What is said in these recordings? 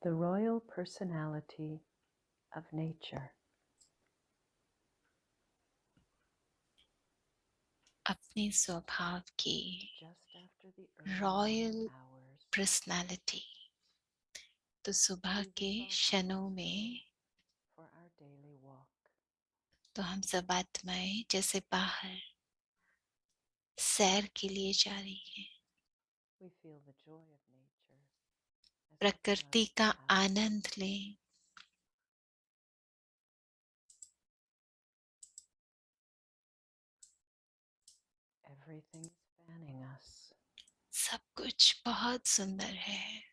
the royal personality of nature. अपने स्वभाव की Just after the early royal morning hours, personality. तो सुबह we के resolve क्षणों to में go for our daily walk. तो हम सब आत्माएं जैसे बाहर सैर के लिए जा रही हैं। We feel the joy of nature as it प्रकृति floods का the house. आनंद लें। Everything is fanning us. सब कुछ बहुत सुंदर है।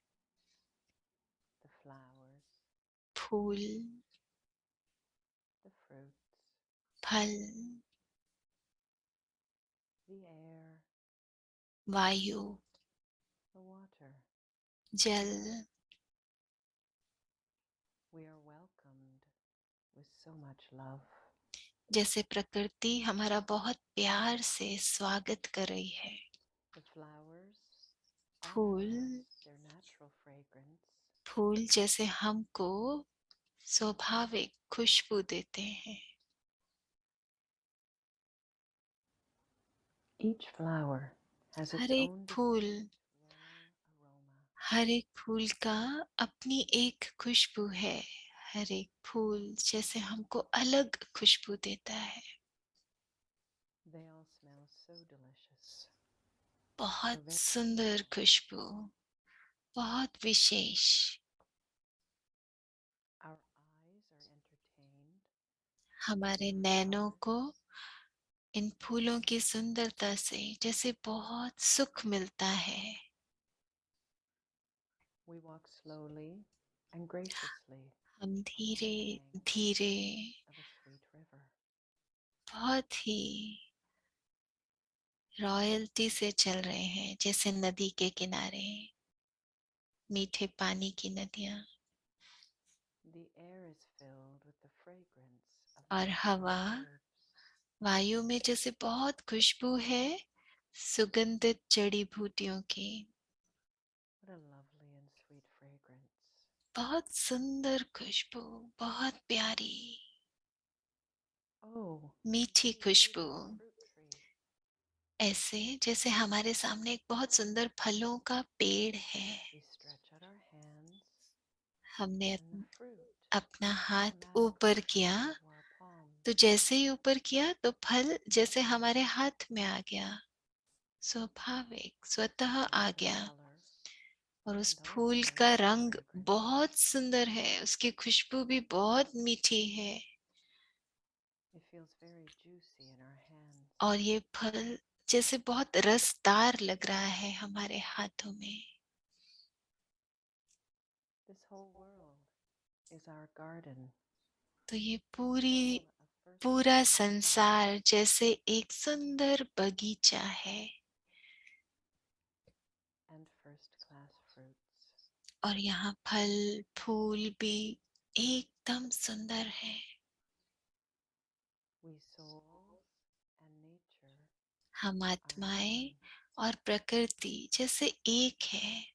The flowers, fool, the fruits, फल, the air, वायु, the water. जल। We are welcomed with so much love. जैसे प्रकृति हमारा बहुत प्यार से स्वागत कर रही है। The flowers fool, offer us their natural fragrance. फूल जैसे हमको स्वाभाविक खुशबू देते हैं। Each flower has her its एक own फूल, distinct royal aroma. हर एक फूल का अपनी एक खुशबू है। हर एक फूल जैसे हमको अलग खुशबू देता है। They all smell so delicious. बहुत So very सुंदर special. खुशबू, बहुत विशेष। Our eyes are entertained हमारे with नैनों colors. को इन फूलों की सुंदरता से जैसे बहुत सुख मिलता है। We walk slowly and graciously हम along धीरे the banks धीरे of a sweet river. बहुत ही रॉयल्टी से चल रहे हैं, जैसे नदी के किनारे मीठे पानी की नदियां। The air is filled with the fragrance of और medicinal हवा, herbs. वायु में जैसे बहुत खुशबू है सुगंधित जड़ी बूटियों की। What a lovely and sweet fragrance. बहुत सुंदर खुशबू, बहुत प्यारी Oh, मीठी see a Khushboo. beautiful fruit tree. ऐसे जैसे हमारे सामने एक बहुत सुंदर फलों का पेड़ है। We stretch out our hands हमने and the fruit अपना हाथ ऊपर automatically किया, comes into our palms. तो जैसे ही ऊपर किया तो फल जैसे हमारे हाथ में आ गया, स्वाभाविक स्वतः आ Beautiful गया। color और उस and फूल also का रंग fragrant. बहुत सुंदर है, उसकी खुशबू भी बहुत मीठी है। It feels very juicy in our hands. और ये फल जैसे बहुत रसदार लग रहा है हमारे हाथों में। This whole world is our garden, तो ये full of पूरा first-class flowers. संसार जैसे एक सुंदर बगीचा है। And first-class fruits. और यहाँ फल फूल भी एकदम सुंदर है। We souls and nature हम are as आत्माएं one. और प्रकृति जैसे एक है।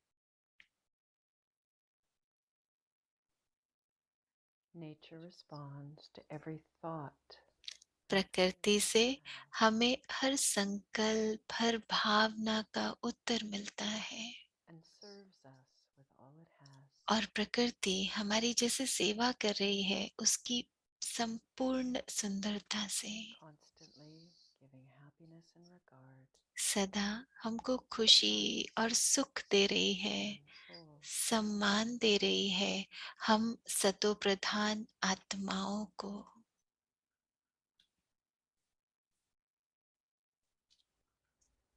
Nature responds to every thought and प्रकृति feeling से we have. हमें हर संकल्प, हर भावना का उत्तर मिलता है। And serves us with all it has. और प्रकृति हमारी जैसे सेवा कर रही है उसकी संपूर्ण सुंदरता से। Constantly giving happiness and regard. सदा हमको खुशी और सुख दे रही है, And soul. सम्मान दे रही है हम सतो प्रधान आत्माओं को।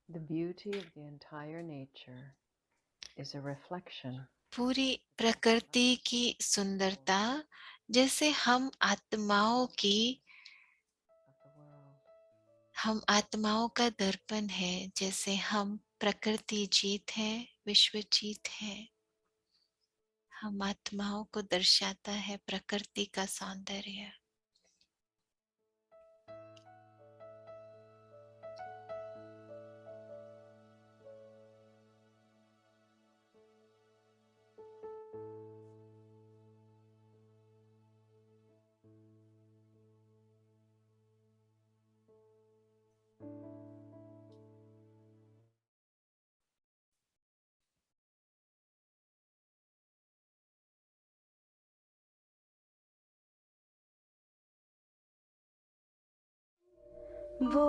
The beauty of the entire nature is a reflection पूरी प्रकृति की सुंदरता जैसे हम आत्माओं की, of the world. हम आत्माओं का दर्पण है। जैसे हम प्रकृति जीत है, विश्व जीत है। हम आत्माओं को दर्शाता है प्रकृति का सौंदर्य। वो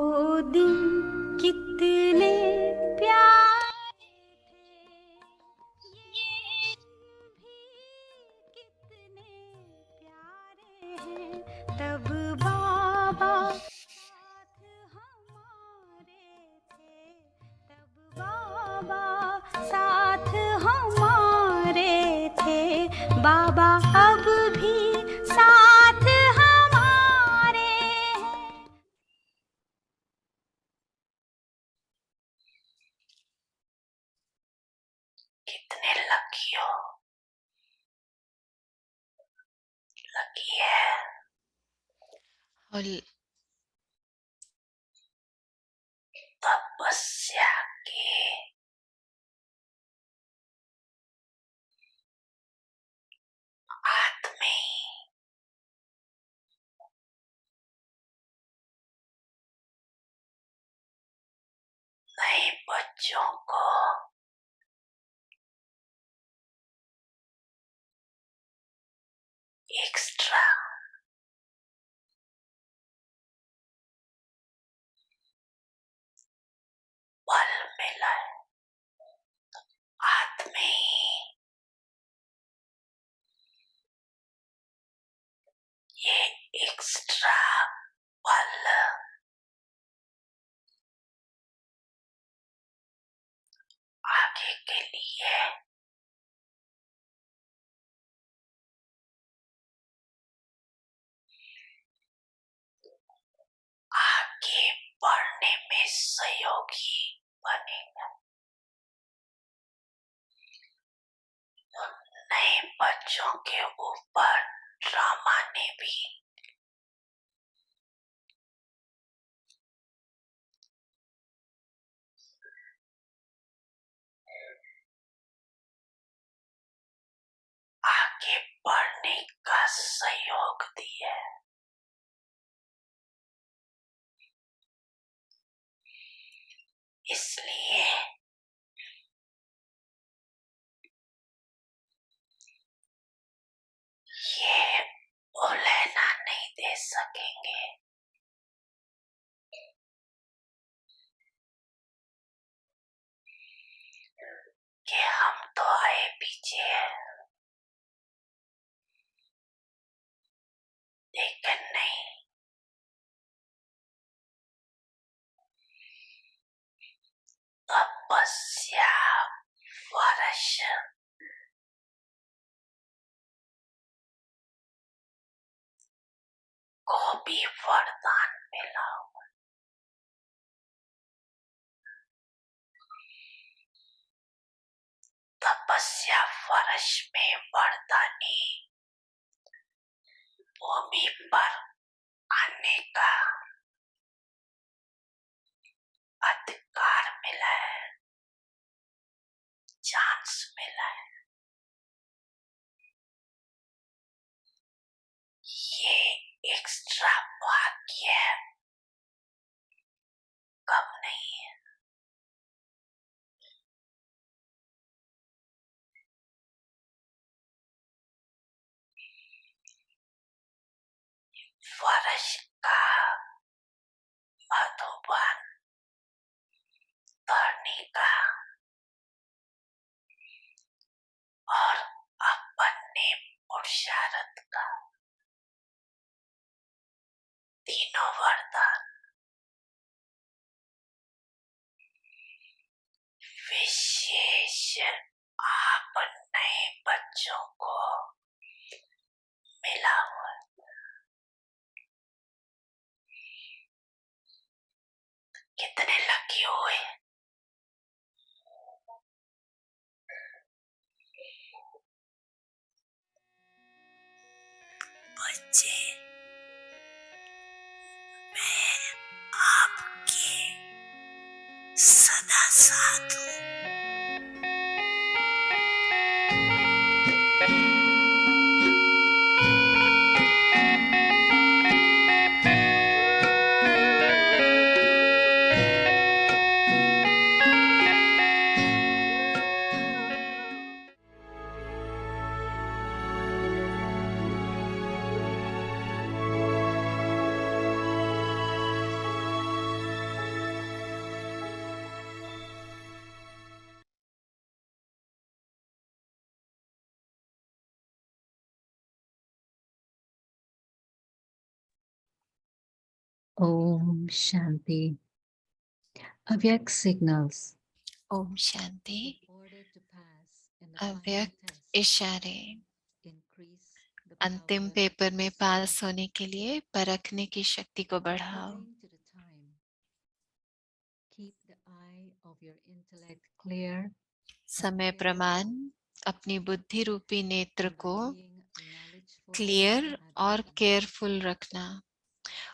दिन कितने प्यारे थे, ये भी कितने प्यारे हैं। तब बाबा साथ हमारे थे, तब बाबा साथ हमारे थे। बाबा अब भी साथ हमारे हैं। कितने लकी हो, लकी है। और तपस्या के आदमी नए बच्चों को एक्स्ट्रा बल मिला है। आदमी ये एक्स्ट्रा बल आगे के लिए आगे बढ़ने में सहयोगी बनेगा। नए बच्चों के ऊपर ड्रामा ने भी आगे बढ़ने का सहयोग दिया। इसलिए ये उलझना नहीं दे सकेंगे। कि हम तो आए पीछे हैं, लेकिन नहीं, तपस्या वर्ष को भी वरदान मिला। तपस्या वर्ष में वरदानी भूमि पर आने का अधिकार मिला है, चांस मिला है। ये एक्स्ट्रा भाग्य कम नहीं है। वर्ष का मधुबन धरने का और अपने पुरुषार्थ का तीनों वरदान विशेष आप नए बच्चों को मिला हुआ। कितने लकी हुए। बच्चे, मैं आपके सदा साथ हूँ। Om Shanti. Avyakt signals. Om Shanti. In order to pass in the final अव्यक्त test, इशारे increase the अंतिम power पेपर of में perception. पास होने के लिए परखने की शक्ति को बढ़ाओ। According to the time, keep the eye of your intellect clear समय प्रमाण अपनी बुद्धि रूपी नेत्र and by को being knowledgeful क्लियर in और advance, केयरफुल रखना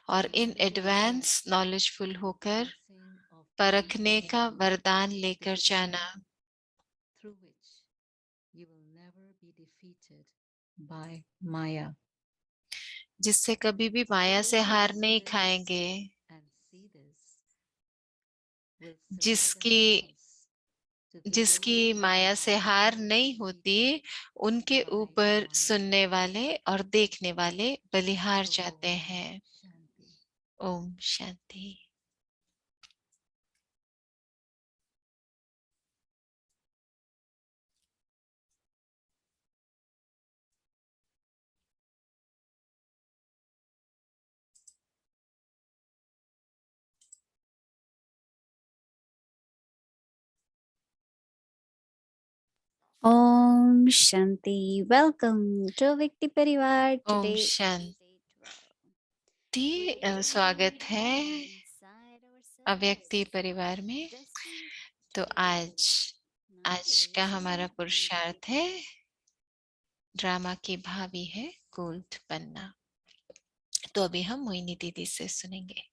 और इन receive एडवांस नॉलेजफुल the होकर blessing of परखने का infinity वरदान लेकर within, जाना, through which you will never be defeated by Maya. जिससे कभी भी माया से Those who हार see नहीं this खाएंगे। and see this will surrender जिसकी themselves to the जिसकी wisdom माया से of हार those नहीं who होती, seek it उनके by ऊपर Maya. सुनने वाले और देखने वाले बलिहार जाते Om हैं। Shanti. Om Shanti. Om Shanti. Welcome to Vikti Parivar. Om Today is Shanti. day 12. स्वागत है Inside अव्यक्ति ourselves, परिवार में। destined तो to be आज great. आज का हमारा पुरुषार्थ है, ड्रामा की भावी है गोल्ड बनना। तो अभी हम मोहिनी दीदी से सुनेंगे।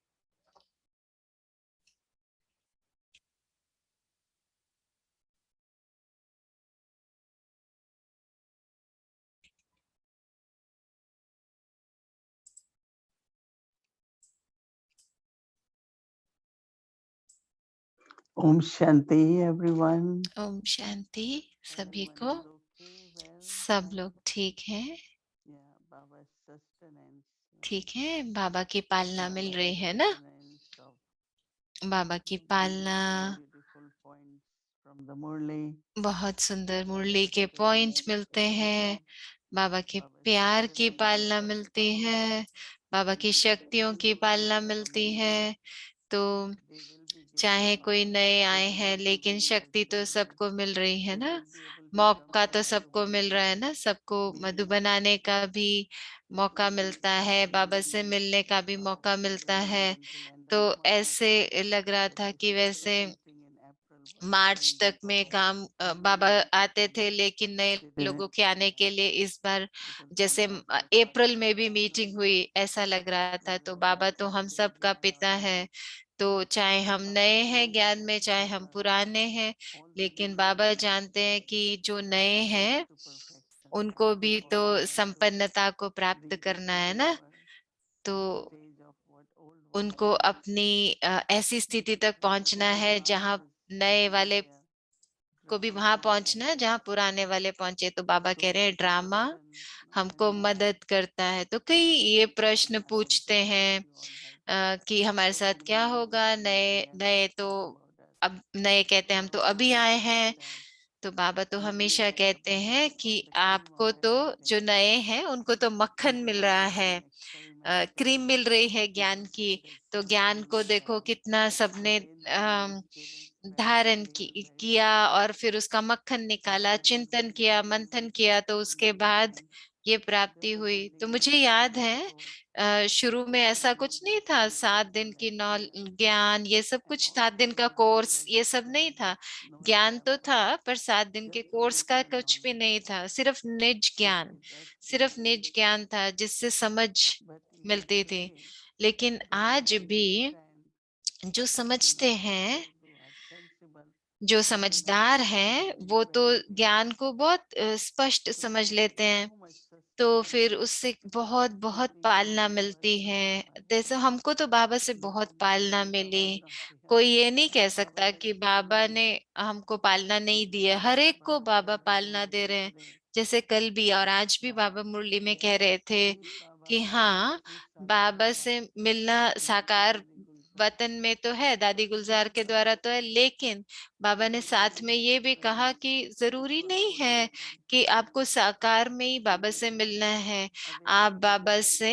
Om Shanti, everyone. Om Shanti सभी Everyone को। is okay, well, सब लोग ठीक हैं? yeah, Baba's sustenance. ठीक है, बाबा की पालना मिल Baba's रही है ना? sustenance of बाबा की पालना। beautiful points from the Murli. बहुत सुंदर Baba's मुरली के पॉइंट sustenance मिलते हैं, ability, बाबा के Baba's प्यार की sustenance पालना मिलती है, बाबा की शक्तियों की पालना मिलती है। तो they will be चाहे getting, कोई नए they आए will हैं, be लेकिन giving शक्ति तो as well. सबको मिल रही है They ना? will be able to मौका तो transmit to सबको मिल Holy रहा है ना? सबको मधु बनाने का भी मौका मिलता है, बाबा से मिलने का भी मौका मिलता है। तो ऐसे लग रहा था कि वैसे मार्च तक में काम बाबा आते थे, लेकिन नए लोगों के आने के लिए इस बार जैसे अप्रैल में भी मीटिंग हुई ऐसा लग रहा था। तो बाबा तो हम सब का पिता है, तो चाहे हम नए हैं ज्ञान में, चाहे हम पुराने हैं, लेकिन बाबा जानते हैं कि जो नए हैं उनको भी तो संपन्नता को प्राप्त करना है ना। तो उनको अपनी ऐसी स्थिति तक पहुंचना है जहां नए वाले को भी वहां पहुंचना है जहां पुराने वाले पहुंचे। तो बाबा कह रहे हैं ड्रामा हमको मदद करता है। तो कई ये प्रश्न पूछते हैं कि हमारे साथ क्या होगा, नए नए तो अब नए कहते हैं हम तो अभी आए हैं। तो बाबा तो हमेशा कहते हैं कि आपको तो जो नए हैं उनको तो मक्खन मिल रहा है, क्रीम मिल रही है ज्ञान की। तो ज्ञान को देखो कितना सबने धारण किया और फिर उसका मक्खन निकाला, चिंतन किया, मंथन किया, तो उसके बाद ये प्राप्ति हुई। तो मुझे याद है शुरू में ऐसा कुछ नहीं था, 7 दिन की नॉल ज्ञान ये सब कुछ, 7 दिन का कोर्स ये सब नहीं था। ज्ञान तो था पर 7 दिन के कोर्स का कुछ भी नहीं था, सिर्फ निज ज्ञान, सिर्फ निज ज्ञान था जिससे समझ मिलती थी। लेकिन आज भी जो समझते हैं, जो समझदार हैं, वो तो ज्ञान को बहुत स्पष्ट समझ लेते हैं। तो फिर उससे बहुत बहुत पालना मिलती है। जैसे हमको तो बाबा से बहुत पालना मिली। कोई ये नहीं कह सकता कि बाबा ने हमको पालना नहीं दी है, हर एक को बाबा पालना दे रहे हैं। जैसे कल भी और आज भी बाबा मुरली में कह रहे थे कि हाँ, बाबा से मिलना साकार वतन में तो है, दादी गुलजार के द्वारा तो है, लेकिन बाबा ने साथ में ये भी कहा कि जरूरी नहीं है कि आपको साकार में ही बाबा से मिलना है। आप बाबा से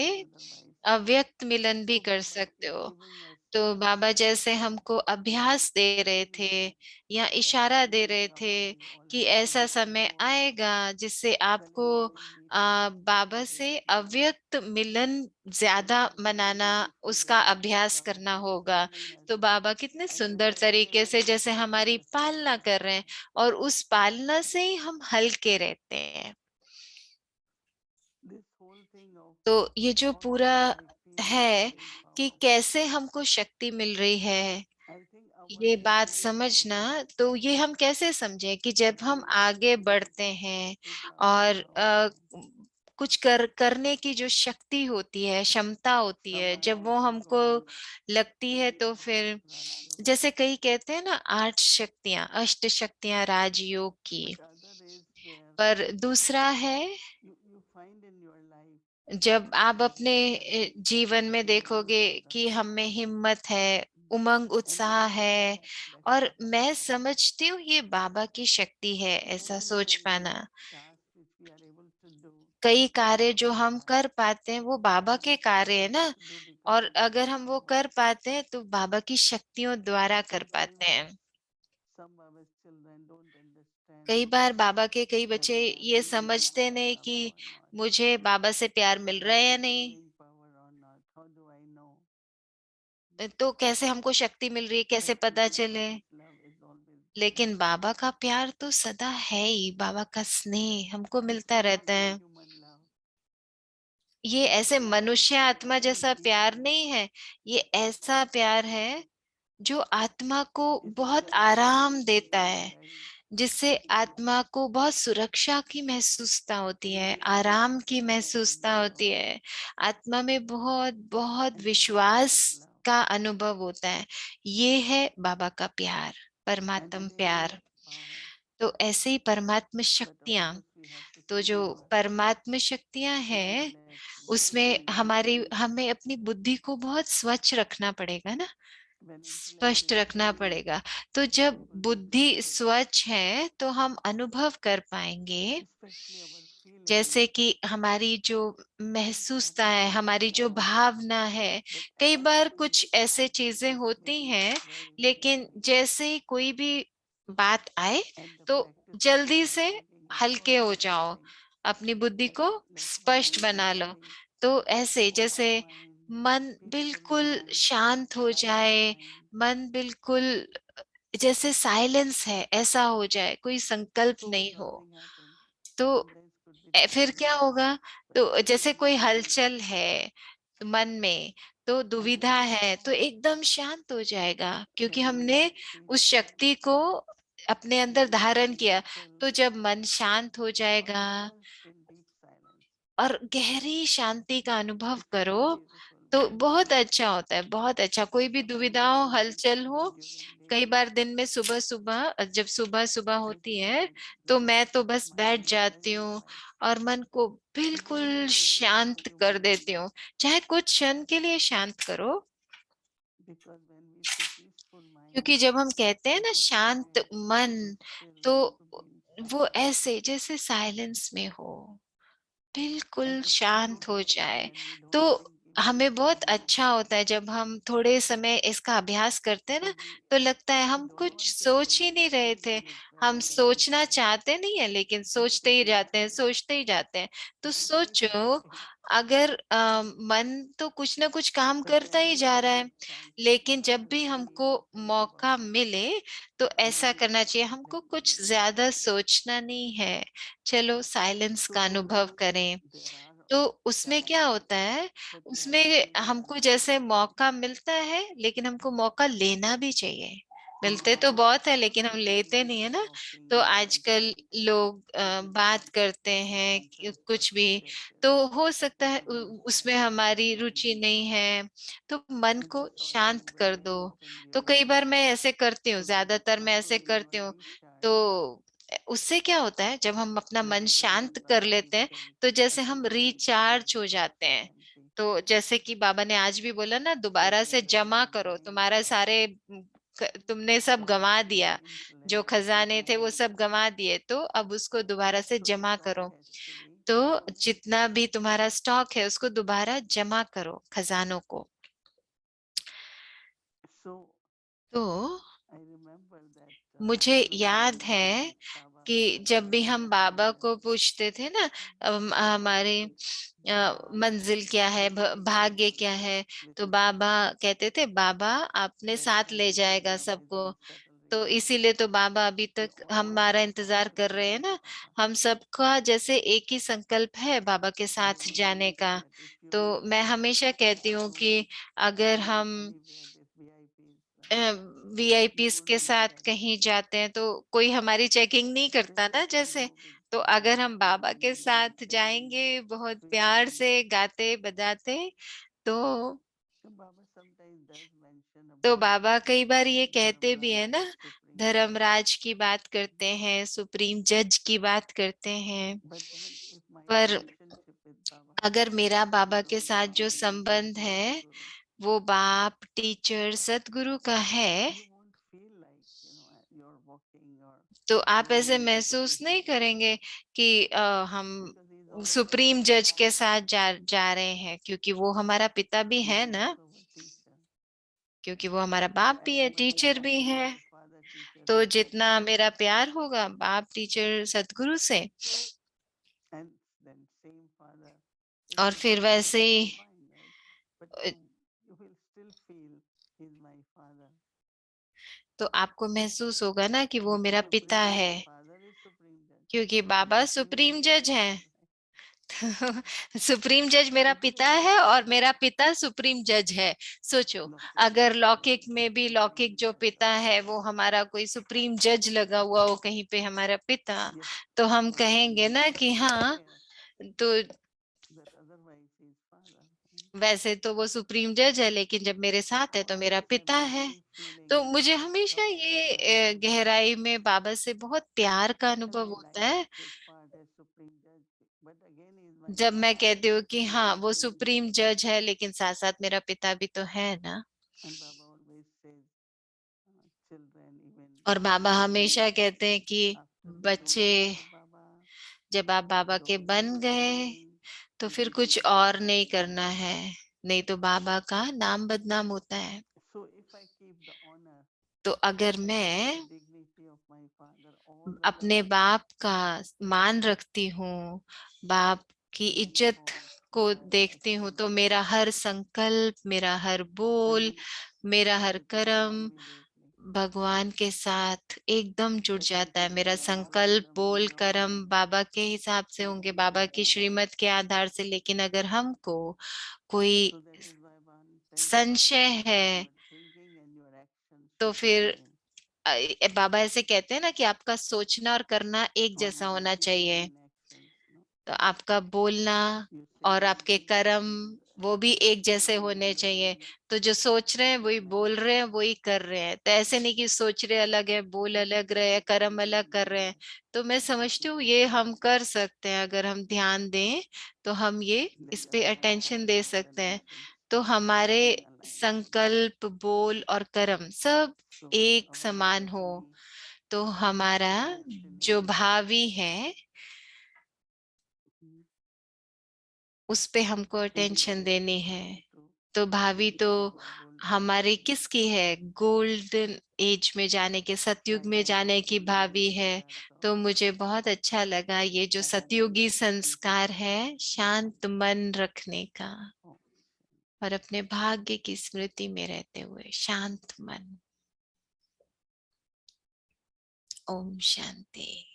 अव्यक्त मिलन भी So कर Baba सकते is हो। giving us तो बाबा the जैसे हमको अभ्यास दे रहे थे feeling या that इशारा दे this रहे is a थे body, all कि right, and ऐसा we can समय go on आएगा जिससे आपको celebrating these बाबा very से feelings. अव्यक्त मिलन ज्यादा So Baba is मनाना, उसका beautifully अभ्यास करना होगा। telling us, तो बाबा कितने and then सुंदर that तरीके से stability जैसे will give हमारी us पालना कर रहे हैं, और उस पालना से ही हम हल्के रहते हैं। this whole thing of तो ये जो how पूरा do I feel है very कि powerful. कैसे हमको शक्ति मिल रही है, I think our ये बात journey is समझना, always तो ये हम कैसे समझें कि जब हम very आगे very बढ़ते हैं with और powerful. कुछ करने की जो शक्ति होती है, क्षमता होती है, जब वो Samadhi, हमको Gauri, लगती है, तो फिर Rajयोग, जैसे कई कहते हैं ना, 8 शक्तियां, अष्ट शक्तियां राजयोग की, but other is where पर दूसरा है you find in your life जब आप there is अपने courage, जीवन में there is देखोगे कि हम में हिम्मत है, उमंग, and there उत्साह is है, that और capacity. मैं समझती हूँ ये बाबा की शक्ति है Not ऐसा only सोच the पाना। task which we are able to do कई is कार्य जो Baba's हम task, कर पाते हैं वो बाबा but के it is कार्य है able ना, to do because और of अगर Baba's हम वो power. कर पाते हैं तो बाबा की शक्तियों द्वारा कर Sometimes पाते हैं। some Baba's children don't understand कई बार बाबा के कई that बच्चे they are ये feeling समझते नहीं Atma कि power or not. मुझे बाबा से प्यार मिल रहा Am है I या नहीं, receiving power or not? How do I know? तो कैसे हमको शक्ति मिल रही है, कैसे But पता this चले। Baba's love is always there. लेकिन बाबा का प्यार तो सदा है ही, बाबा का स्नेह हमको This मिलता is not रहता the है। human love. ये ऐसे This is मनुष्य the आत्मा very जैसा deep प्यार love. नहीं है, ये ऐसा प्यार है जो आत्मा को It is बहुत very आराम peaceful. देता It is है, very जिससे आत्मा को बहुत सुरक्षा की महसूसता होती है, आराम की महसूसता होती है, आत्मा में बहुत बहुत and that is विश्वास Baba's love. का अनुभव होता है। ये है बाबा का प्यार, And परमात्म it is प्यार। God's power. तो ऐसे ही परमात्म But of शक्तियां, course we have to तो keep जो in mind परमात्म शक्तियां to be हैं, relaxed. उसमें हमें अपनी बुद्धि को बहुत स्वच्छ रखना पड़ेगा ना, When intellect स्पष्ट is रखना still, पड़ेगा। तो we are जब able to बुद्धि feel, स्वच्छ है तो हम अनुभव कर पाएंगे, especially our feeling जैसे कि हमारी जो that महसूसता we है, can हमारी जो control. भावना है। But कई as बार soon as कुछ ऐसे चीजें it होती is हैं, very लेकिन very जैसे ही कोई भी बात आए and the तो practice of जल्दी Baba से making us so हल्के हो जाओ, understanding अपनी बुद्धि that को let my स्पष्ट mind be बना लो। very तो ऐसे जैसे mind, मन peacefully बिल्कुल mind, शांत हो silent जाए, mind. मन बिल्कुल जैसे साइलेंस है ऐसा हो जाए, कोई संकल्प So नहीं हो, something happens. तो Sometimes could be फिर क्या turbulence, होगा। but तो still जैसे we कोई remain हलचल है मन में, तो and दुविधा है, तो एकदम शांत हो जाएगा, क्योंकि when we हमने feel उस शक्ति को अपने अंदर when we धारण feel किया। तो still जब मन शांत हो or जाएगा immersed in deep silence, और गहरी शांति का अनुभव it's so करो, beautiful. तो बहुत अच्छा होता है, बहुत अच्छा। कोई भी Sometimes दुविधा हो, even हलचल हो, during कई day, बार दिन में सुबह सुबह, जब सुबह सुबह I होती feel है, that तो Baba मैं तो keeps बस my बैठ mind जाती very हूँ quiet. और मन को Even in बिल्कुल day, शांत you कर won't देती know हूँ, चाहे कुछ क्षण के लिए शांत करो। because when we say peaceful mind, क्योंकि जब हम कहते हैं it ना is शांत somewhere to मन, be still, तो to be in वो silence. ऐसे जैसे साइलेंस में हो, बिल्कुल And it's so शांत हो beautiful जाए। when we तो don't think in हमें बहुत mind, अच्छा होता है जब हम थोड़े समय इसका अभ्यास करते हैं ना, when तो लगता है we हम don't कुछ want to सोच think, ही नहीं रहे थे। thinking is हम very very सोचना bad. चाहते नहीं है, लेकिन It सोचते should ही be जाते हैं, still. सोचते ही जाते हैं। तो Don't waste सोचो, time. अगर मन तो कुछ ना कुछ काम But करता ही whenever जा we रहा है, get chances, लेकिन we जब should भी really हमको think मौका about it मिले तो and ऐसा be करना चाहिए, हमको let कुछ be. ज्यादा सोचना नहीं है, चलो साइलेंस का So अनुभव करें। there are तो उसमें क्या chances, होता है, but we have to उसमें give it हमको time. जैसे मौका मिलता है, लेकिन हमको मौका लेना भी चाहिए। मिलते तो बहुत है लेकिन हम People लेते keep नहीं है on ना। तो talking and आजकल लोग keeping बात on करते हैं interrupted कुछ भी, this तो हो सकता है Baba is उसमें silent and हमारी mind रुचि is नहीं है, तो मन and को this also शांत कर very दो। important तो during कई the बार day. मैं ऐसे करती हूँ, So when you ज्यादातर मैं come ऐसे in your करती हूँ। recharge, तो उससे क्या होता है, जब हम अपना मन whenever शांत even कर Baba is लेते हैं, still, तो जैसे हम everything will be still recharge हो because जाते we are हैं। empty. तो जैसे कि बाबा ने आज भी बोला ना, So दोबारा से wherever जमा our करो, mind तुम्हारा or सारे तुमने सब our गंवा दिया, जो intellect is खजाने थे busy, वो सब गंवा दिए, तो अब उसको दोबारा से so जमा it all करो। has to be तो जितना भी तुम्हारा स्टॉक है उसको दोबारा जमा करो, खजानों को। So तो I remember that मुझे you know, whenever याद we है ask Baba कि for जब भी हम बाबा direction, को पूछते थे ना, हमारे Baba मंजिल क्या है, भाग्य क्या है, तो बाबा कहते थे बाबा आपने साथ ले जाएगा सबको। तो इसीलिए तो बाबा अभी तक हमारा इंतजार कर रहे हैं ना। हम सबका जैसे एक ही संकल्प है बाबा के साथ जाने का। तो मैं हमेशा कहती हूँ कि अगर हम वीआईपीस के साथ कहीं जाते हैं तो कोई हमारी चेकिंग नहीं करता ना जैसे। तो अगर हम बाबा के साथ जाएंगे बहुत प्यार से गाते बजाते, तो बाबा कई बार ये कहते भी है ना, धर्मराज की बात करते हैं, सुप्रीम जज की बात करते हैं। पर अगर मेरा बाबा के साथ जो संबंध है वो बाप, टीचर, सतगुरु का है, तो आप ऐसे महसूस नहीं करेंगे कि हम सुप्रीम जज के साथ जा रहे हैं, क्योंकि वो हमारा पिता भी है ना, क्योंकि वो हमारा बाप भी है, टीचर भी है। तो जितना मेरा प्यार होगा बाप, टीचर, सतगुरु से, और फिर वैसे ही तो आपको महसूस होगा ना कि वो मेरा पिता है, क्योंकि बाबा सुप्रीम जज है। सुप्रीम जज मेरा पिता है और मेरा पिता सुप्रीम जज है। सोचो, अगर लौकिक में भी लौकिक जो पिता है वो हमारा कोई सुप्रीम जज लगा हुआ हो कहीं पे हमारा पिता, तो हम कहेंगे ना कि हाँ, तो वैसे तो वो सुप्रीम जज है लेकिन जब मेरे साथ है तो मेरा पिता है। तो मुझे हमेशा ये गहराई में बाबा से बहुत प्यार का अनुभव होता है जब मैं कहती हूँ कि हाँ वो सुप्रीम जज है लेकिन साथ साथ मेरा पिता भी तो है ना। और बाबा हमेशा कहते हैं कि बच्चे, जब आप बाबा के बन गए तो फिर कुछ और नहीं करना है, नहीं तो बाबा का नाम बदनाम होता है। तो अगर मैं अपने बाप का मान रखती हूँ, बाप की इज्जत को देखती हूँ, तो मेरा हर संकल्प, मेरा हर बोल, मेरा हर कर्म भगवान के साथ एकदम जुड़ जाता है। मेरा संकल्प, बोल, कर्म बाबा के हिसाब से होंगे, बाबा की श्रीमत के आधार से। लेकिन अगर हमको कोई संशय है तो फिर बाबा ऐसे कहते हैं ना कि आपका सोचना और करना एक जैसा होना चाहिए। तो आपका बोलना और आपके कर्म वो भी एक जैसे होने चाहिए। तो जो सोच रहे हैं वही बोल रहे हैं, वही कर रहे हैं। तो ऐसे नहीं कि सोच रहे अलग है, बोल अलग रहे, कर्म अलग कर रहे हैं। तो मैं समझती हूँ ये हम कर सकते हैं, अगर हम ध्यान दें तो हम ये इस पे अटेंशन दे सकते हैं। तो हमारे संकल्प, बोल और कर्म सब एक समान हो, तो हमारा जो भावी है उस पे हमको अटेंशन देनी है। तो भावी तो हमारी किसकी है? गोल्डन एज में जाने के, सतयुग में जाने की भावी है। तो मुझे बहुत अच्छा लगा ये जो सतयुगी संस्कार है शांत मन रखने का और अपने भाग्य की स्मृति में रहते हुए शांत मन। Om Shanti.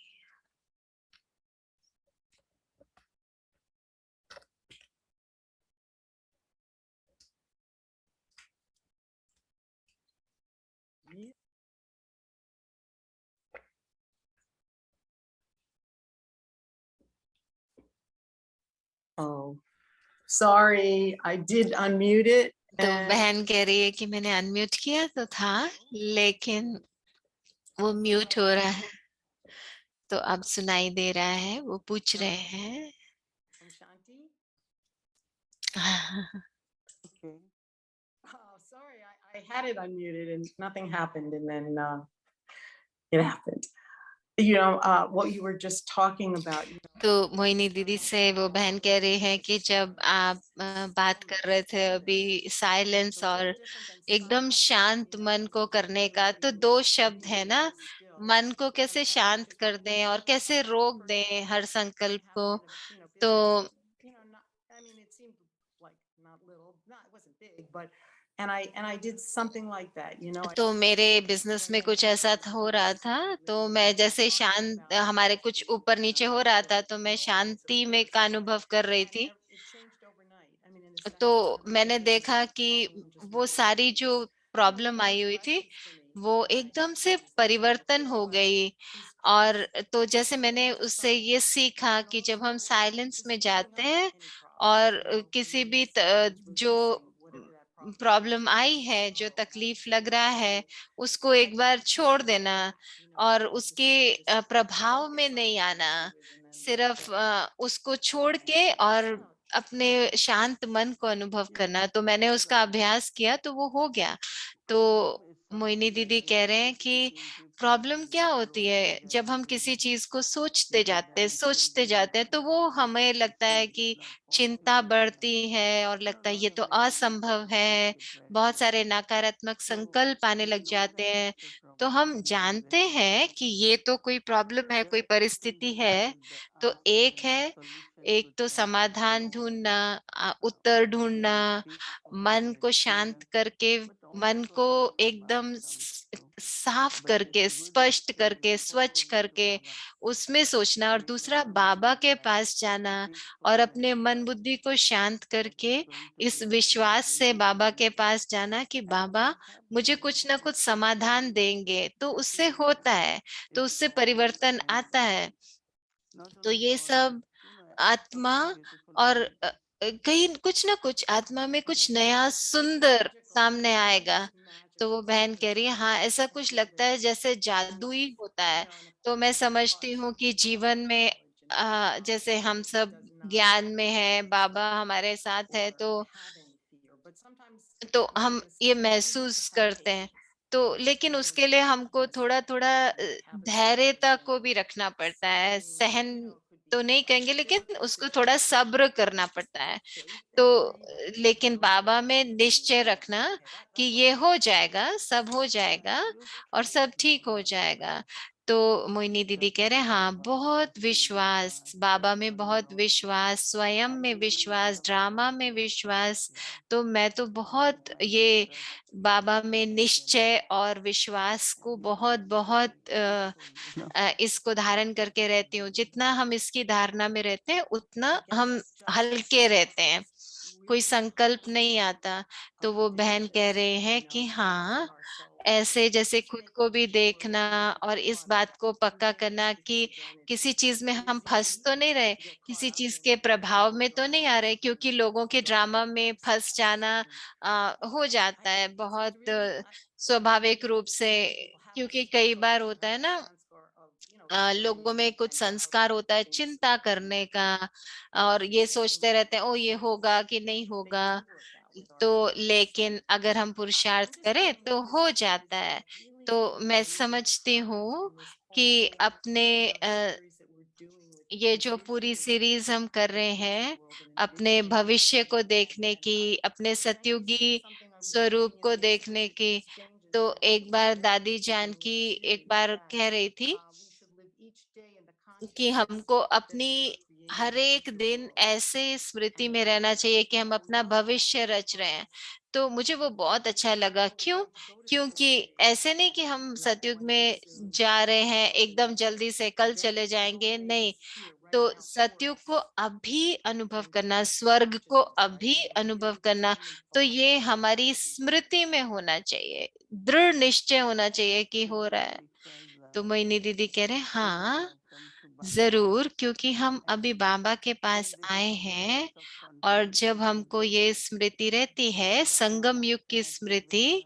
Oh, sorry, I did unmute it. तो and- बहन कह रही है कि मैंने अनम्यूट किया तो था लेकिन वो म्यूट हो रहा है। तो अब सुनाई दे रहा है, वो पूछ रहे हैं। Om Shanti. हाँ, Oh, sorry, I had it unmuted and nothing happened, and then it happened. what you were just talking about. तो मोहिनी दीदी से वो बहन कह रही है कि जब आप बात कर रहे थे अभी साइलेंस और एकदम शांत मन को करने का, तो दो शब्द है ना, मन को कैसे शांत कर दें और कैसे रोक दें हर संकल्प को। तो तो मेरे बिजनेस में कुछ ऐसा हो रहा था, तो मैं जैसे शांत, हमारे कुछ ऊपर नीचे हो रहा था, तो मैं शांति में का अनुभव कर रही थी। तो मैंने देखा कि वो सारी जो प्रॉब्लम आई हुई थी वो एकदम से परिवर्तन हो गई। और तो जैसे मैंने उससे ये सीखा कि जब हम साइलेंस में जाते हैं और किसी भी जो प्रॉब्लम आई है, जो तकलीफ लग रहा है, उसको एक बार छोड़ देना और उसके प्रभाव में नहीं आना, सिर्फ उसको छोड़ के और अपने शांत मन को अनुभव करना। तो मैंने उसका अभ्यास किया तो वो हो गया। तो मोहिनी दीदी कह रहे हैं कि प्रॉब्लम क्या होती है, जब हम किसी चीज को सोचते जाते हैं तो वो हमें लगता है कि चिंता बढ़ती है और लगता है ये तो असंभव है, बहुत सारे नकारात्मक संकल्प आने लग जाते हैं। तो हम जानते हैं कि ये तो कोई प्रॉब्लम है, कोई परिस्थिति है। तो एक तो समाधान ढूंढना, उत्तर ढूंढना, मन को शांत करके, मन को एकदम साफ करके, स्पष्ट करके, स्वच्छ करके उसमें सोचना, और दूसरा बाबा के पास जाना और अपने मन बुद्धि को शांत करके इस विश्वास से बाबा के पास जाना कि बाबा मुझे कुछ ना कुछ समाधान देंगे। तो उससे होता है, तो उससे परिवर्तन आता है। तो ये सब आत्मा और कहीं कुछ ना कुछ आत्मा में कुछ नया सुंदर सामने आएगा। तो वो बहन कह रही है हाँ, ऐसा कुछ लगता है जैसे जादू ही होता है। तो मैं समझती हूँ कि जीवन में जैसे हम सब ज्ञान में है, बाबा हमारे साथ है, तो हम ये महसूस करते हैं। तो लेकिन उसके लिए हमको थोड़ा थोड़ा धैर्यता को भी रखना पड़ता है, सहन तो नहीं कहेंगे लेकिन उसको थोड़ा सब्र करना पड़ता है। तो लेकिन बाबा में निश्चय रखना कि ये हो जाएगा, सब हो जाएगा और सब ठीक हो जाएगा। तो मोहिनी दीदी कह रहे हैं हाँ, बहुत विश्वास बाबा में, बहुत विश्वास, स्वयं में विश्वास, ड्रामा में विश्वास। तो मैं तो बहुत ये बाबा में निश्चय और विश्वास को बहुत बहुत इसको धारण करके रहती हूँ। जितना हम इसकी धारणा में रहते हैं उतना हम हल्के रहते हैं, कोई संकल्प नहीं आता। तो वो बहन कह रहे हैं कि हाँ, ऐसे जैसे खुद को भी देखना और इस बात को पक्का करना कि किसी चीज में हम फंस तो नहीं रहे, किसी चीज के प्रभाव में तो नहीं आ रहे, क्योंकि लोगों के ड्रामा में फंस जाना हो जाता है बहुत स्वाभाविक रूप से। क्योंकि कई बार होता है ना, लोगों में कुछ संस्कार होता है चिंता करने का, और ये सोचते रहते हैं ओ ये होगा कि नहीं होगा। तो लेकिन अगर हम पुरुषार्थ करें तो हो जाता है। तो मैं समझती हूँ कि अपने ये जो पूरी सीरीज हम कर रहे हैं अपने भविष्य को देखने की, अपने सतयुगी स्वरूप को देखने की। तो एक बार दादी जानकी एक बार कह रही थी कि हमको अपनी हर एक दिन ऐसे स्मृति में रहना चाहिए कि हम अपना भविष्य रच रहे हैं। तो मुझे वो बहुत अच्छा लगा। क्यों? क्योंकि ऐसे नहीं कि हम सतयुग में जा रहे हैं एकदम जल्दी से, कल चले जाएंगे, नहीं। तो सतयुग को अभी अनुभव करना, स्वर्ग को अभी अनुभव करना, तो ये हमारी स्मृति में होना चाहिए, दृढ़ निश्चय होना चाहिए कि हो रहा है। तो मोहिनी दीदी कह रहे हैं हाँ, जरूर, क्योंकि हम अभी बाबा के पास आए हैं और जब हमको ये स्मृति रहती है, संगम युग की स्मृति,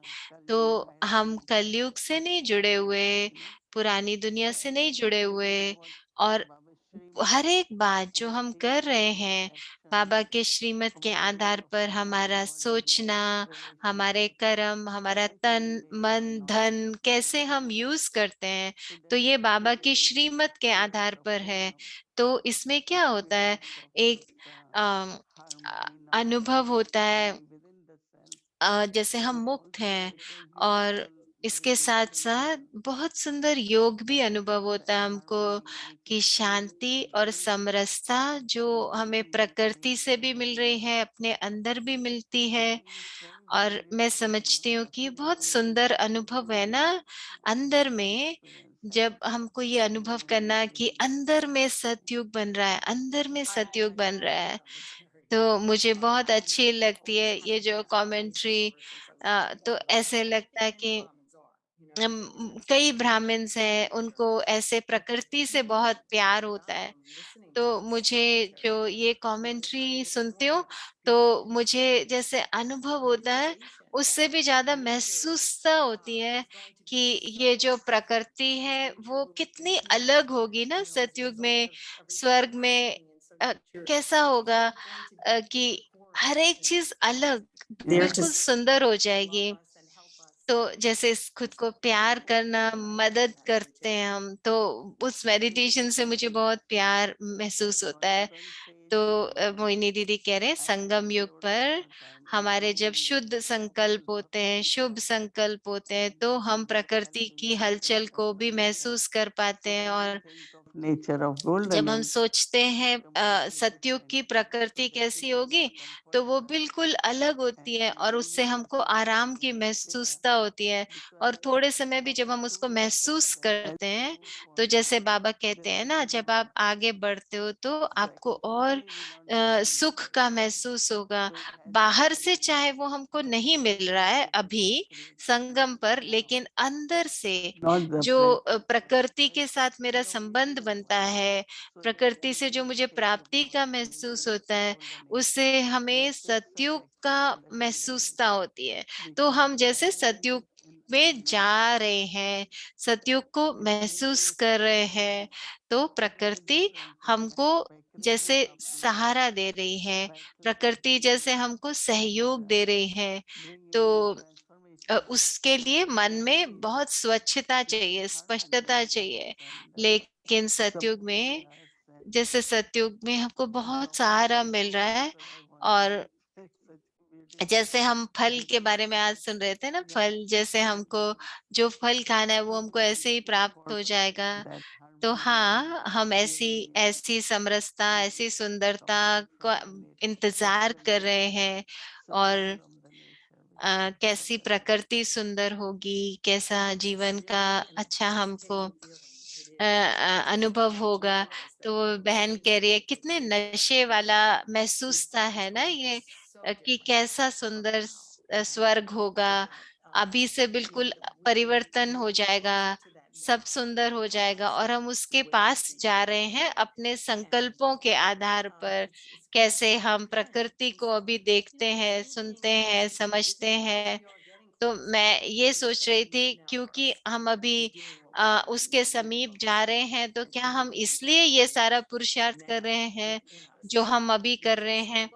तो हम कलयुग से नहीं जुड़े हुए, पुरानी दुनिया से नहीं जुड़े हुए, और हर एक बात जो हम कर रहे हैं बाबा के श्रीमत के आधार पर, हमारा सोचना, हमारे कर्म, हमारा तन मन धन कैसे हम यूज करते हैं, तो ये बाबा की श्रीमत के आधार पर है। तो इसमें क्या होता है, एक अम, अनुभव होता है, जैसे हम मुक्त हैं, और इसके साथ साथ बहुत सुंदर योग भी अनुभव होता है हमको, कि शांति और समरसता जो हमें प्रकृति से भी मिल रही है, अपने अंदर भी मिलती है। और मैं समझती हूँ कि बहुत सुंदर अनुभव है ना अंदर में, जब हमको ये अनुभव करना कि अंदर में सतयुग बन रहा है, अंदर में सतयुग बन रहा है। तो मुझे बहुत अच्छी लगती है ये जो कमेंट्री। तो ऐसे लगता है कि कई ब्राह्मण्स हैं, उनको ऐसे प्रकृति से बहुत प्यार होता है। तो मुझे जो ये कमेंट्री सुनती हूँ, तो मुझे जैसे अनुभव होता है, उससे भी ज्यादा महसूसता होती है कि ये जो प्रकृति है वो कितनी अलग होगी ना सतयुग में, स्वर्ग में। कैसा होगा कि हर एक चीज अलग, There बिल्कुल to सुंदर हो जाएगी। तो जैसे खुद को प्यार करना, मदद करते हैं हम, तो उस मेडिटेशन से मुझे बहुत प्यार महसूस होता है। तो मोहिनी दीदी कह रहे हैं संगम युग पर हमारे जब शुद्ध संकल्प होते हैं, शुभ संकल्प होते हैं, तो हम प्रकृति की हलचल को भी महसूस कर पाते हैं। और nature of golden जब हम age. सोचते हैं सतयुग की प्रकृति कैसी होगी, तो वो बिल्कुल अलग होती है, और उससे हमको आराम की महसूसता होती है। और थोड़े समय भी जब हम उसको महसूस करते हैं, तो जैसे बाबा कहते हैं ना, जब आप आगे बढ़ते हो तो आपको और सुख का महसूस होगा। बाहर से चाहे वो हमको नहीं मिल रहा है अभी संगम पर, लेकिन अंदर से Not the जो flesh. प्रकृति के साथ मेरा संबंध बनता है, प्रकृति से जो मुझे प्राप्ति का महसूस होता है, उससे हमें सतयुग का महसूसता होती है। तो हम जैसे सतयुग में जा रहे हैं, सतयुग को महसूस कर रहे हैं, तो प्रकृति हमको जैसे सहारा दे रही है, प्रकृति जैसे हमको सहयोग दे रही है। तो उसके लिए मन में बहुत स्वच्छता चाहिए, स्पष्टता चाहिए। लेकिन सतयुग में, जैसे सतयुग में हमको बहुत सहारा मिल रहा है। और जैसे हम फल के बारे में आज सुन रहे थे ना, फल जैसे हमको जो फल खाना है वो हमको ऐसे ही प्राप्त हो जाएगा। तो हाँ, हम ऐसी ऐसी समरसता, ऐसी सुंदरता का इंतजार कर रहे हैं। और कैसी प्रकृति सुंदर होगी, कैसा जीवन का अच्छा हमको अनुभव होगा। तो वो बहन कह रही है कितने नशे वाला महसूसता है ना ये, कि कैसा सुंदर स्वर्ग होगा, अभी से बिल्कुल परिवर्तन हो जाएगा, सब सुंदर हो जाएगा, और हम उसके पास जा रहे हैं अपने संकल्पों के आधार पर। कैसे हम प्रकृति को अभी देखते हैं, सुनते हैं, समझते हैं। तो मैं ये सोच रही थी, क्योंकि हम अभी उसके समीप जा रहे हैं, तो क्या हम इसलिए ये सारा पुरुषार्थ कर रहे हैं जो हम अभी कर रहे हैं,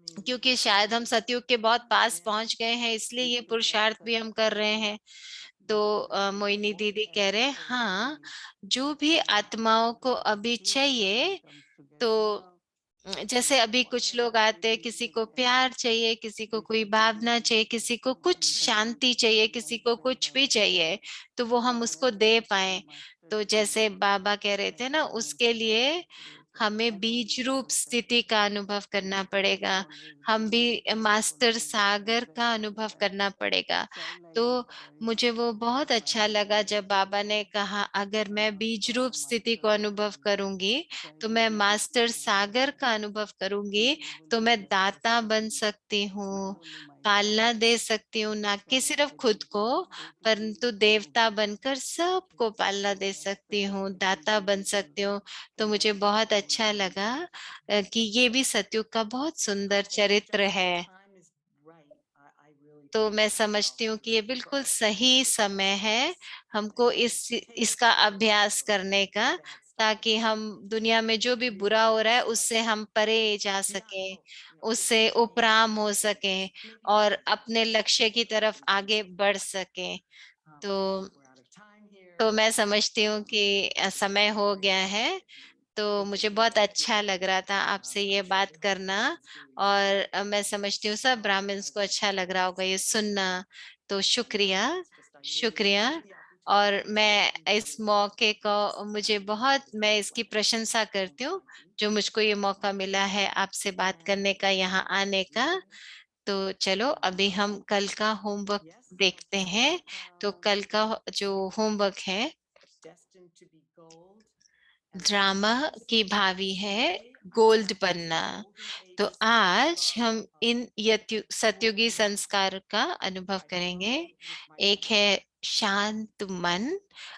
क्योंकि शायद हम सतयुग के बहुत पास पहुंच गए हैं, इसलिए ये पुरुषार्थ भी हम कर रहे हैं। तो मोइनी दीदी कह रहे हैं हाँ, जो भी आत्माओं को अभी चाहिए, तो जैसे अभी कुछ लोग आते हैं, किसी को प्यार चाहिए, किसी को कोई भावना चाहिए, किसी को कुछ शांति चाहिए, किसी को कुछ भी चाहिए, तो वो हम उसको दे पाए। तो जैसे बाबा कह रहे थे ना, उसके लिए हमें बीज रूप स्थिति का अनुभव करना पड़ेगा, हम भी मास्टर सागर का अनुभव करना पड़ेगा। तो मुझे वो बहुत अच्छा लगा जब बाबा ने कहा, अगर मैं बीज रूप स्थिति को अनुभव करूंगी, तो मैं मास्टर सागर का अनुभव करूंगी, तो मैं दाता बन सकती हूँ, पालना दे सकती हूँ, ना कि सिर्फ खुद को, परंतु देवता बनकर सबको पालना दे सकती हूँ, दाता बन सकती हूँ। तो मुझे बहुत अच्छा लगा कि ये भी सतयुग का बहुत सुंदर चरित्र है। तो मैं समझती हूँ कि ये बिल्कुल सही समय है हमको इसका अभ्यास करने का, ताकि हम दुनिया में जो भी बुरा हो रहा है उससे हम परे जा सके, उससे उपराम हो सके और अपने लक्ष्य की तरफ आगे बढ़ सके। तो मैं समझती हूँ कि समय हो गया है, तो मुझे बहुत अच्छा लग रहा था आपसे ये बात करना। और मैं समझती हूँ सब ब्राह्मण्स को अच्छा लग रहा होगा ये सुनना। तो शुक्रिया, शुक्रिया। और मैं इस मौके को मैं इसकी प्रशंसा करती हूँ जो मुझको ये मौका मिला है आपसे बात करने का, यहाँ आने का। तो चलो अभी हम कल का होमवर्क देखते हैं। तो कल का जो होमवर्क है, ड्रामा की भावी है गोल्ड बनना। तो आज हम इन सतयुगी संस्कार का अनुभव करेंगे। एक है शांत मन,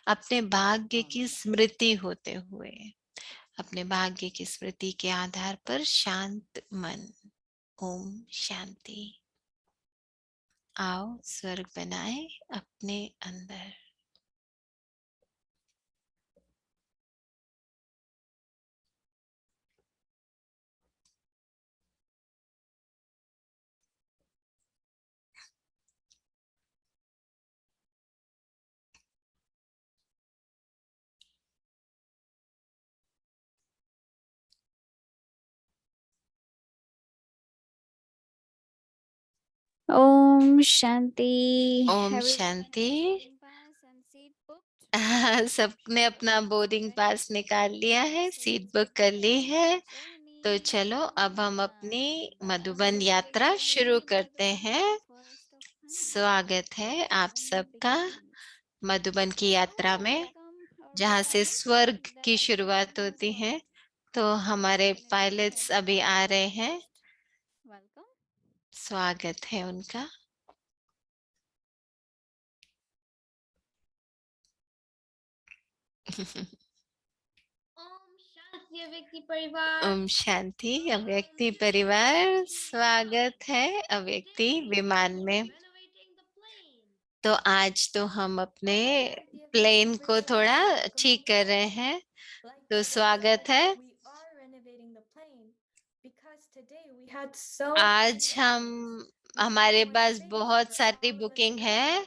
अपने भाग्य की स्मृति होते हुए, अपने भाग्य की स्मृति के आधार पर शांत मन। ओम शांति। आओ स्वर्ग बनाए अपने अंदर। Om Shanti. Om Everyone Shanti. has boarding pass and seat booked. सबने अपना बोर्डिंग पास निकाल लिया है, सीट बुक कर ली है। तो चलो अब हम अपनी मधुबन यात्रा शुरू करते हैं। स्वागत है आप सबका मधुबन की यात्रा में, जहाँ से स्वर्ग की शुरुआत होती है। तो हमारे पायलट्स अभी आ रहे हैं, Welcome. स्वागत है उनका। ओम शांति। अव्यक्ति परिवार, स्वागत है अव्यक्ति विमान में। तो आज तो हम अपने प्लेन को थोड़ा ठीक कर रहे हैं, तो स्वागत है। आज हमारे पास बहुत सारी बुकिंग है,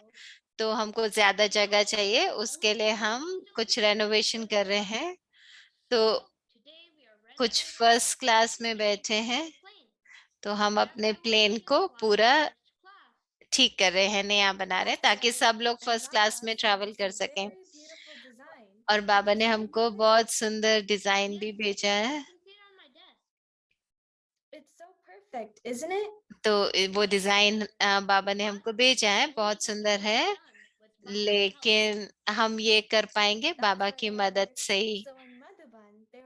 तो हमको ज्यादा जगह चाहिए, उसके लिए हम कुछ रेनोवेशन कर रहे हैं। तो कुछ फर्स्ट क्लास में बैठे हैं, तो हम अपने प्लेन को पूरा ठीक कर रहे हैं, नया बना रहे हैं, ताकि सब लोग फर्स्ट क्लास में ट्रैवल कर सकें। और बाबा ने हमको बहुत सुंदर डिजाइन भी भेजा है। तो वो डिजाइन बाबा ने हमको भेजा है, बहुत सुंदर है, लेकिन हम ये कर पाएंगे बाबा की मदद से ही।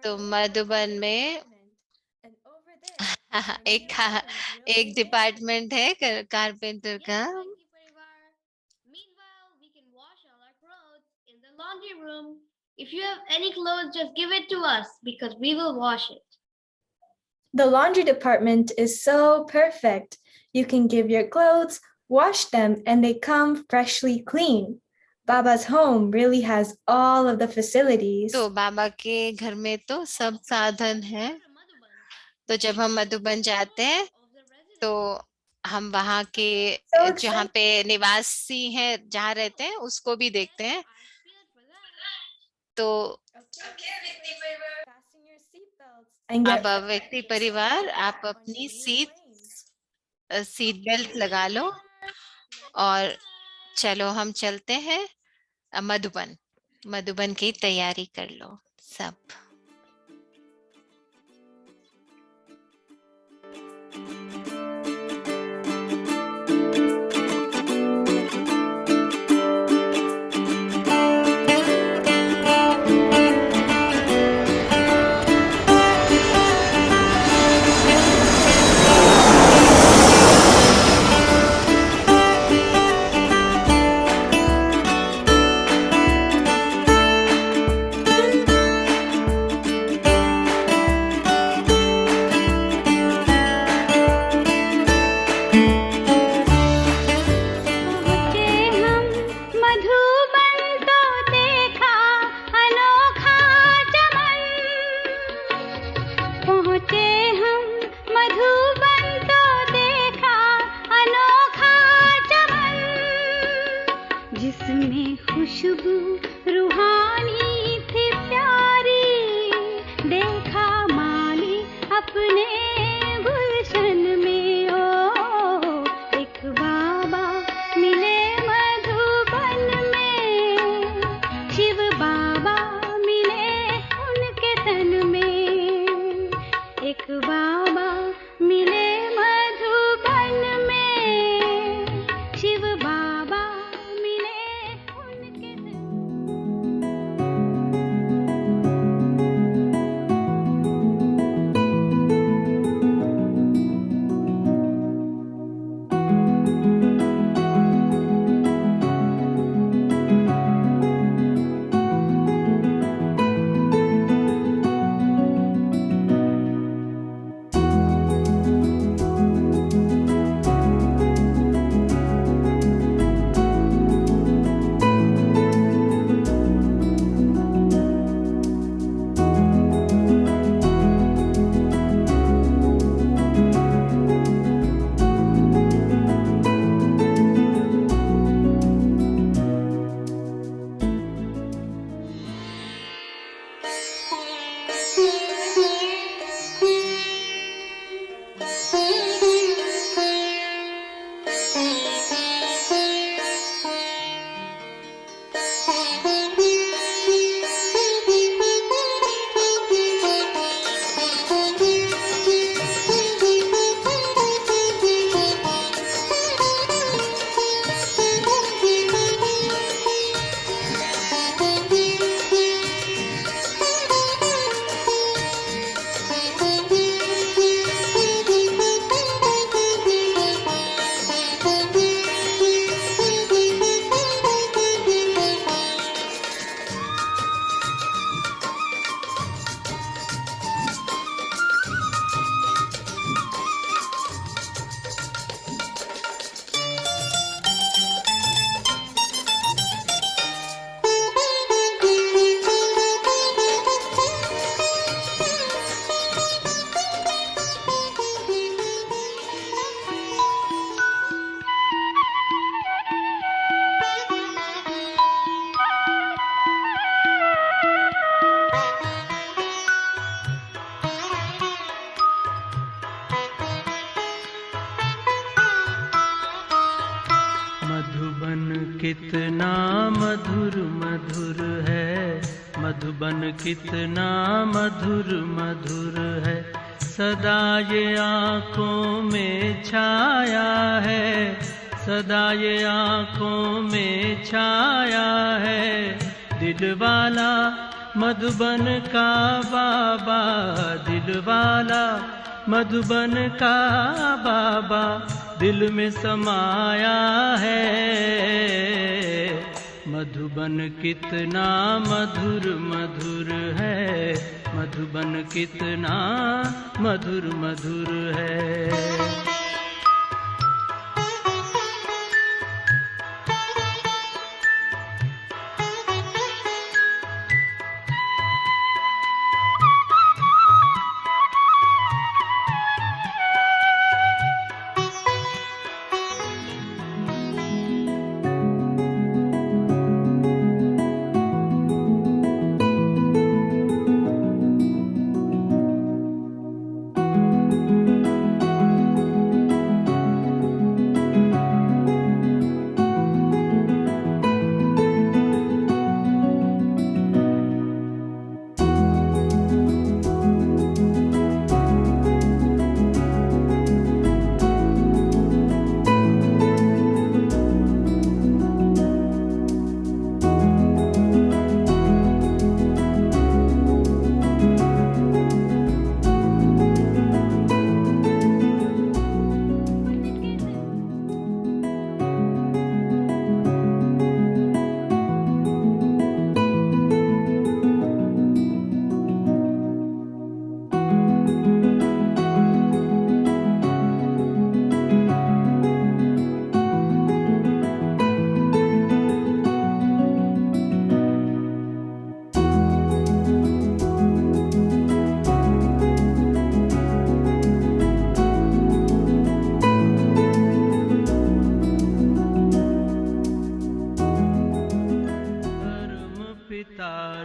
तो मधुबन में एक डिपार्टमेंट है कारपेंटर का। If you have any clothes, just give it to us because we will wash it. The laundry department is so perfect. You can give your clothes, wash them, and they come freshly clean. Baba's home really has all of the facilities. तो बाबा के घर में तो सब साधन है। तो जब हम मधुबन जाते हैं तो हम वहाँ के जहाँ पे निवासी हैं, जहाँ रहते हैं, उसको भी देखते हैं। तो अब व्यक्ति परिवार, आप अपनी सीट बेल्ट लगा लो और चलो हम चलते हैं मधुबन की तैयारी कर लो सब। मधुर है, मधुबन कितना मधुर मधुर है। सदा ये आँखों में छाया है, सदा ये आँखों में छाया है। दिलवाला मधुबन का बाबा, दिलवाला मधुबन का बाबा दिल में समाया है। मधुबन कितना मधुर मधुर है, मधुबन कितना मधुर मधुर है।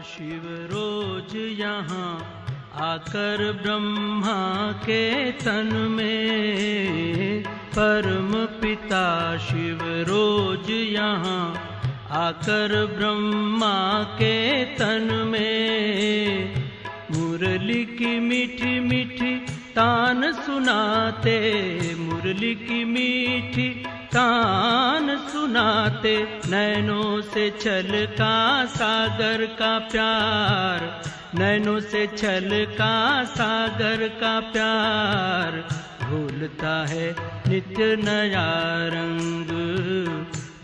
शिव रोज यहाँ आकर ब्रह्मा के तन में, परम पिता शिव रोज यहाँ आकर ब्रह्मा के तन में। मुरली की मीठी मीठी तान सुनाते, मुरली की मीठी तान सुनाते। नैनों से छलका सागर का प्यार, नैनों से छलका सागर का प्यार। घोलता है नित्य नया रंग,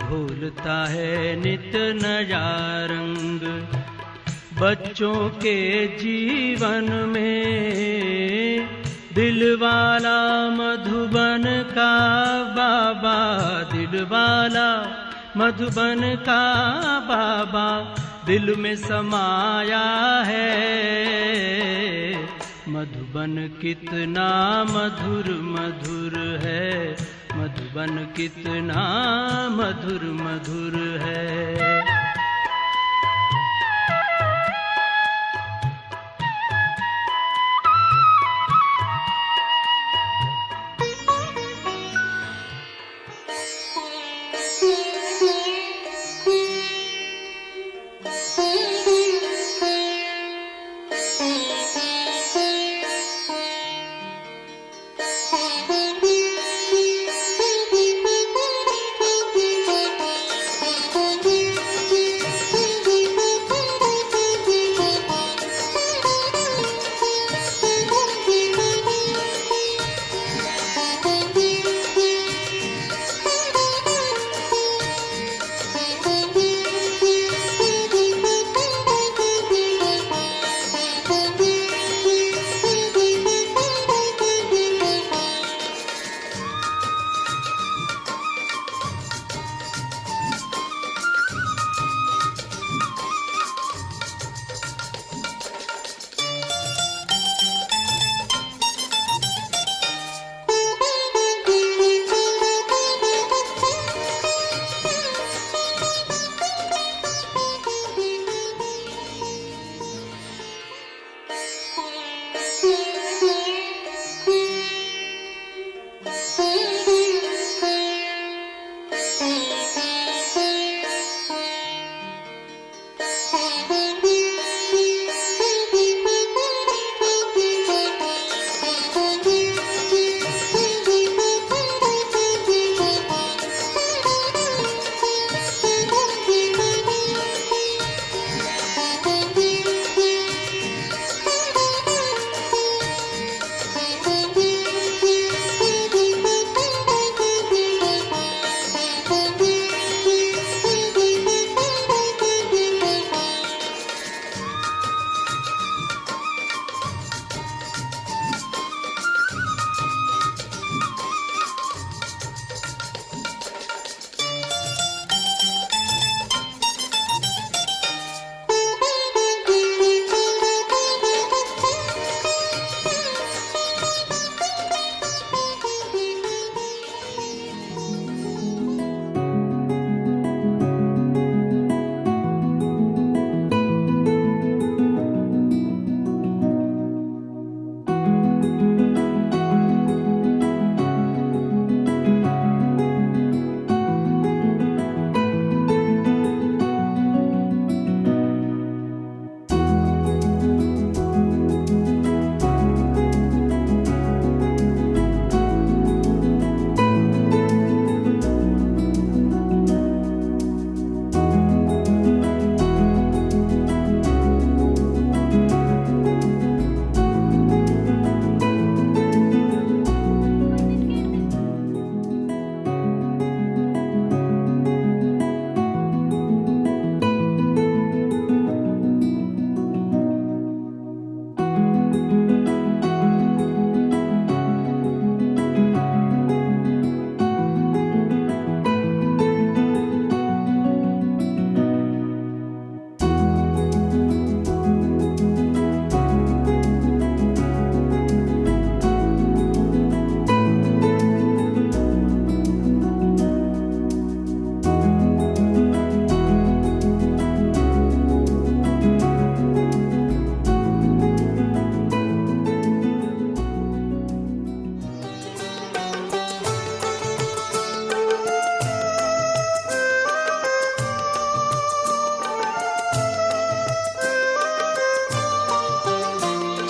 घोलता है नित्य नया रंग। बच्चों के जीवन में दिलवाला मधुबन का बाबा, दिलवाला मधुबन का बाबा दिल में समाया है। मधुबन कितना मधुर मधुर है, मधुबन कितना मधुर मधुर है।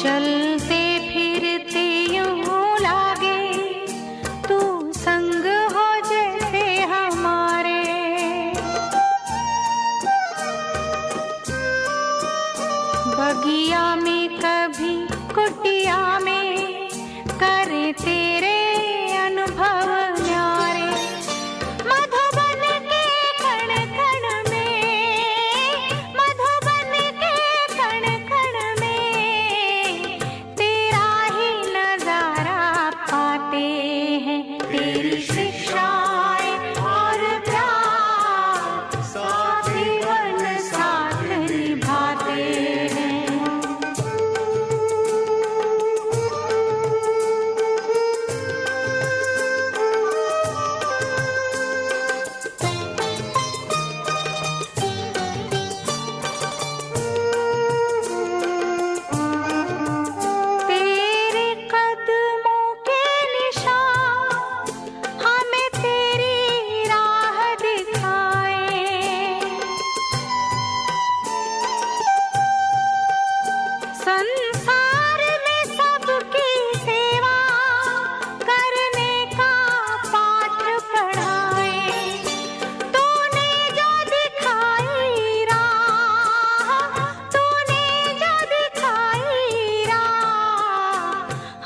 चलते फिरते यूं लागे तू संग हो जैसे हमारे। बगिया में कभी कुटिया में करे तेरे अनुभव न्यारे। मधुबन के कण कण में, मधुबन के कण कण में तेरा ही नजारा पाते हैं। तेरी शिक्षाएं और प्यार साथ जीवन साथ निभाते हैं। तेरे कदमों के निशान हमें तेरी राह दिखाए। संसार में सबकी सेवा करने का पाठ पढ़ाए। तूने जो दिखाई राह, तूने जो दिखाई राह,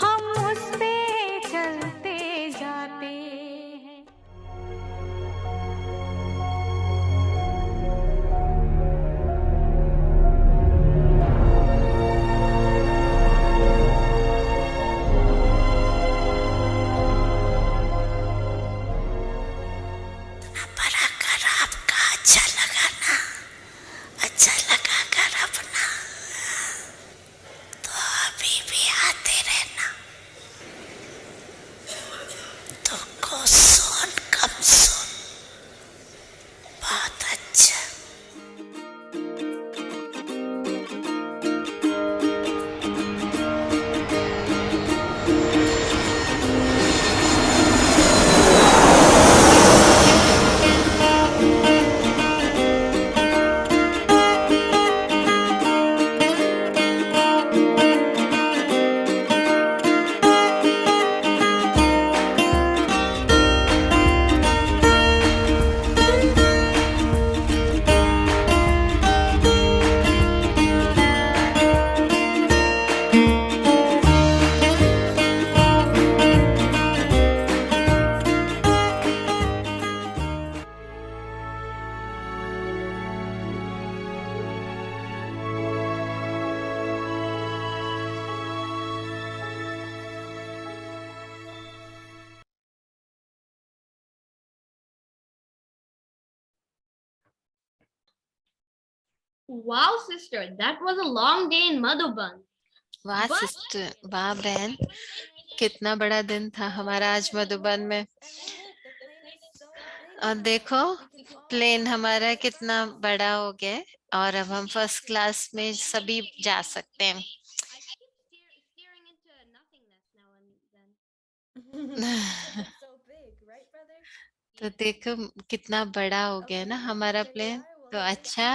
हम उस पे चलते जाते हैं। पर अगर आपका अच्छा लगा ना, अच्छा लगा कर अपना, तो अभी भी आते रहना। तुमको सुन कम सुन, बहुत अच्छा। Wow, sister, that was a long day in Madhuban. वाह सिस्टर, वाह बहन, कितना बड़ा दिन था हमारा आज मधुबन में। और देखो प्लेन हमारा कितना बड़ा हो गया है और अब हम फर्स्ट क्लास में सभी जा सकते हैं। Steering into nothingness now and then. So big, right, brother? तो देखो कितना बड़ा हो गया ना हमारा प्लेन। तो अच्छा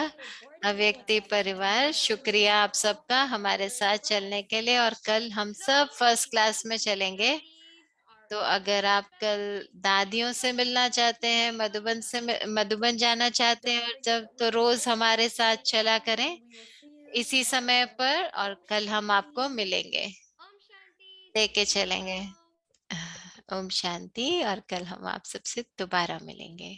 व्यक्ति परिवार, शुक्रिया आप सबका हमारे साथ चलने के लिए, और कल हम सब फर्स्ट क्लास में चलेंगे। तो अगर आप कल दादियों से मिलना चाहते हैं, मधुबन जाना चाहते हैं, और जब तो रोज हमारे साथ चला करें इसी समय पर, और कल हम आपको मिलेंगे, लेके चलेंगे। ओम शांति। और कल हम आप सबसे दोबारा मिलेंगे।